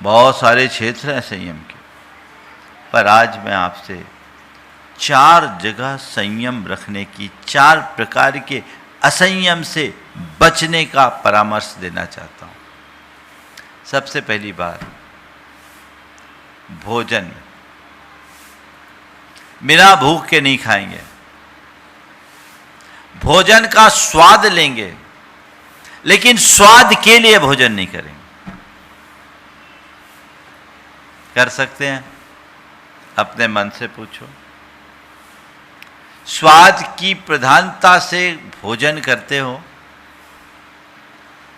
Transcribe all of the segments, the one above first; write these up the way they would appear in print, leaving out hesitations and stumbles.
बहुत सारे क्षेत्र हैं संयम के, पर आज मैं आपसे 4 जगह संयम रखने की, 4 प्रकार के असंयम से बचने का परामर्श देना चाहता हूं। सबसे पहली बात, भोजन बिना भूख के नहीं खाएंगे। भोजन का स्वाद लेंगे, लेकिन स्वाद के लिए भोजन नहीं करेंगे। कर सकते हैं? अपने मन से पूछो। स्वाद की प्रधानता से भोजन करते हो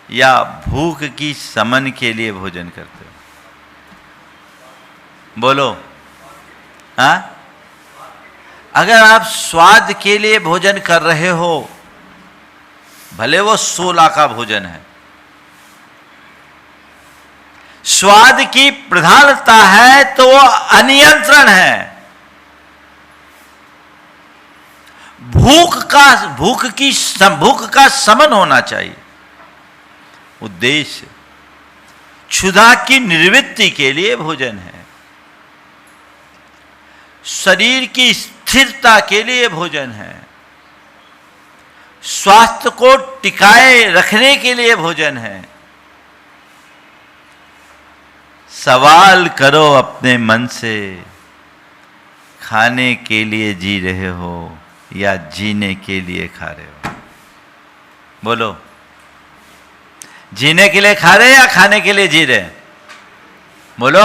या भूख की शमन के लिए भोजन करते हो? बोलो। हाँ? अगर आप स्वाद के लिए भोजन कर रहे हो, भले वो 16 का भोजन है, स्वाद की प्रधानता है तो वो अनियंत्रण है। भूख का शमन होना चाहिए। उद्देश्य क्षुधा की निवृत्ति के लिए भोजन है, शरीर की स्थिरता के लिए भोजन है, स्वास्थ्य को टिकाए रखने के लिए भोजन है। सवाल करो अपने मन से, खाने के लिए जी रहे हो या जीने के लिए खा रहे हो? बोलो। जीने के लिए खा रहे या खाने के लिए जी रहे? बोलो।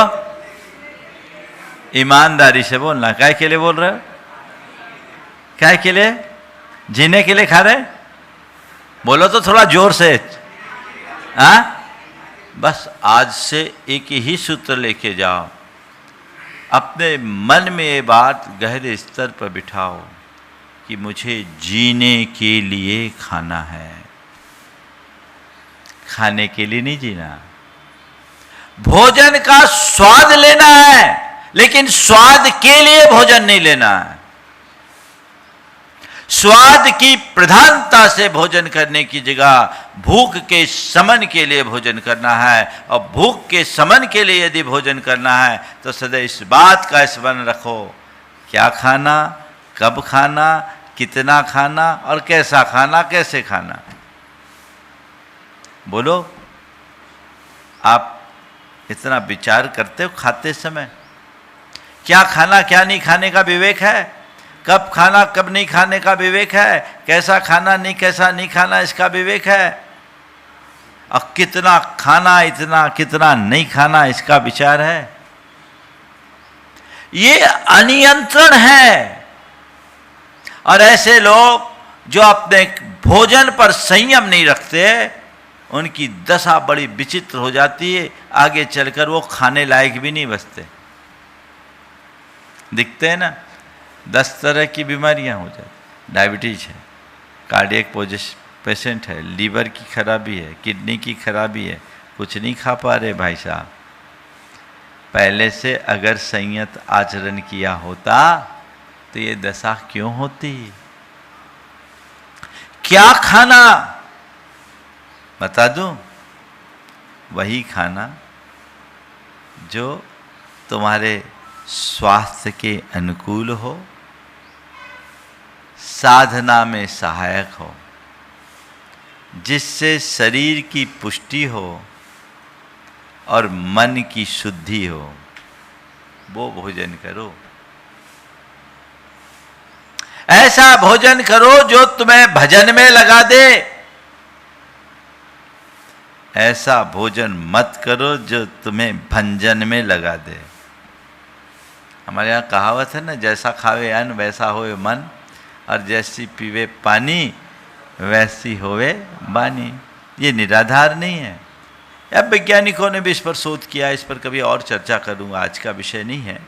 ईमानदारी से बोलना। काय के लिए बोल रहे हो? काय के लिए? जीने के लिए खा रहे? बोलो तो थोड़ा जोर से। हाँ? बस आज से एक ही सूत्र लेके जाओ, अपने मन में ये बात गहरे स्तर पर बिठाओ कि मुझे जीने के लिए खाना है, खाने के लिए नहीं जीना। भोजन का स्वाद लेना है, लेकिन स्वाद के लिए भोजन नहीं लेना है। स्वाद की प्रधानता से भोजन करने की जगह भूख के शमन के लिए भोजन करना है। और भूख के शमन के लिए यदि भोजन करना है तो सदैव इस बात का स्मरण रखो, क्या खाना, कब खाना, कितना खाना और कैसा खाना, कैसे खाना। बोलो। आप इतना विचार करते हो खाते समय? क्या खाना क्या नहीं खाने का विवेक है? कब खाना कब नहीं खाने का विवेक है? कैसा खाना नहीं कैसा नहीं खाना इसका विवेक है? और कितना खाना, इतना कितना नहीं खाना इसका विचार है? ये अनियंत्रण है। और ऐसे लोग जो अपने भोजन पर संयम नहीं रखते, उनकी दशा बड़ी विचित्र हो जाती है। आगे चलकर वो खाने लायक भी नहीं बचते। दिखते हैं ना, 10 तरह की बीमारियां हो जाती। डायबिटीज है, कार्डियक पेशेंट है, लीवर की खराबी है, किडनी की खराबी है, कुछ नहीं खा पा रहे भाई साहब। पहले से अगर संयत आचरण किया होता तो ये दशा क्यों होती? क्या खाना बता दूं? वही खाना जो तुम्हारे स्वास्थ्य के अनुकूल हो, साधना में सहायक हो, जिससे शरीर की पुष्टि हो और मन की शुद्धि हो, वो भोजन करो। ऐसा भोजन करो जो तुम्हें भजन में लगा दे। ऐसा भोजन मत करो जो तुम्हें भंजन में लगा दे। हमारे यहाँ कहावत है ना, जैसा खावे अन्न वैसा होवे मन, और जैसी पीवे पानी वैसी होवे बानी। ये निराधार नहीं है। अब वैज्ञानिकों ने भी इस पर शोध किया, इस पर कभी और चर्चा करूंगा, आज का विषय नहीं है।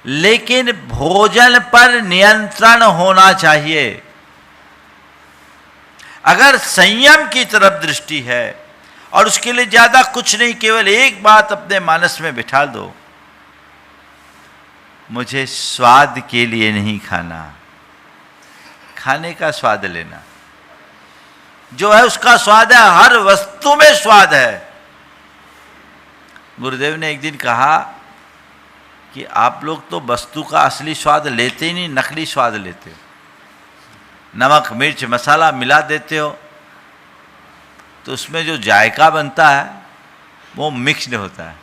लेकिन भोजन पर नियंत्रण होना चाहिए। अगर संयम की तरफ दृष्टि है और उसके लिए ज्यादा कुछ नहीं, केवल एक बात अपने मानस में बिठा दो, मुझे स्वाद के लिए नहीं खाना, खाने का स्वाद लेना। जो है उसका स्वाद है, हर वस्तु में स्वाद है। गुरुदेव ने एक दिन कहा कि आप लोग तो वस्तु का असली स्वाद लेते ही नहीं, नकली स्वाद लेते हो। नमक मिर्च मसाला मिला देते हो तो उसमें जो जायका बनता है वो मिक्स्ड होता है।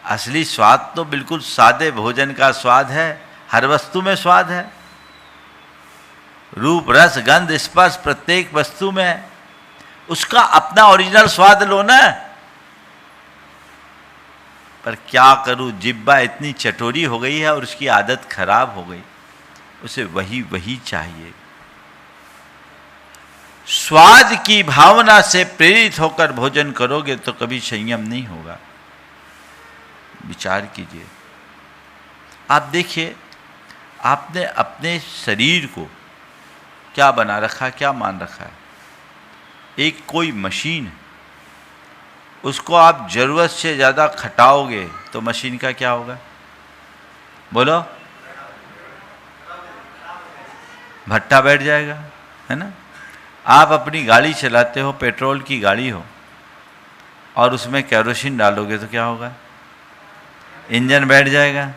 असली स्वाद तो बिल्कुल सादे भोजन का स्वाद है, हर वस्तु में स्वाद है। रूप रस गंध स्पर्श प्रत्येक वस्तु में है, उसका अपना ओरिजिनल स्वाद लो ना। पर क्या करूं, जिब्बा इतनी चटोरी हो गई है और उसकी आदत खराब हो गई, उसे वही वही चाहिए। स्वाद की भावना से प्रेरित होकर भोजन करोगे तो कभी संयम नहीं होगा। विचार कीजिए। आप देखिए, आपने अपने शरीर को क्या बना रखा है, क्या मान रखा है? एक कोई मशीन है, उसको आप जरूरत से ज़्यादा खटाओगे तो मशीन का क्या होगा? बोलो, भट्टा बैठ जाएगा, है ना। आप अपनी गाड़ी चलाते हो, पेट्रोल की गाड़ी हो, और उसमें केरोसिन डालोगे तो क्या होगा? इंजन बैठ जाएगा।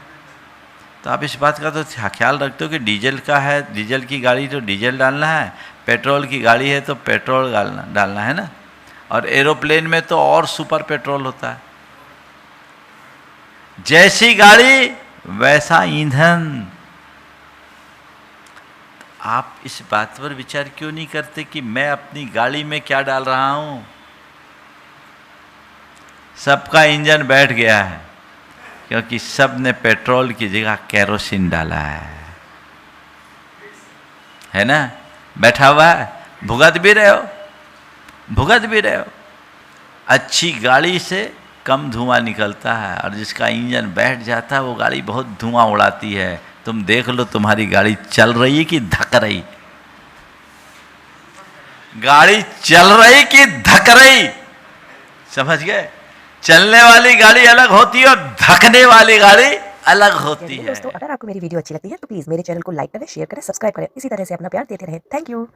तो आप इस बात का तो ख्याल रखते हो कि डीजल का है, डीजल की गाड़ी तो डीजल डालना है, पेट्रोल की गाड़ी है तो पेट्रोल डालना है ना। और एरोप्लेन में तो और सुपर पेट्रोल होता है। जैसी गाड़ी वैसा ईंधन। आप इस बात पर विचार क्यों नहीं करते कि मैं अपनी गाड़ी में क्या डाल रहा हूं? सबका इंजन बैठ गया है क्योंकि सब ने पेट्रोल की जगह केरोसिन डाला है ना। बैठा हुआ है, भुगत भी रहे हो। अच्छी गाड़ी से कम धुआं निकलता है, और जिसका इंजन बैठ जाता है वो गाड़ी बहुत धुआं उड़ाती है। तुम देख लो तुम्हारी गाड़ी चल रही है कि धक रही? गाड़ी चल रही कि धक रही? समझ गए? चलने वाली गाड़ी अलग होती है और धकने वाली गाड़ी अलग होती है। दोस्तों, अगर आपको मेरी वीडियो अच्छी लगती है तो प्लीज मेरे चैनल को लाइक करें, शेयर करें, सब्सक्राइब करें। इसी तरह से अपना प्यार देते रहें। Thank you.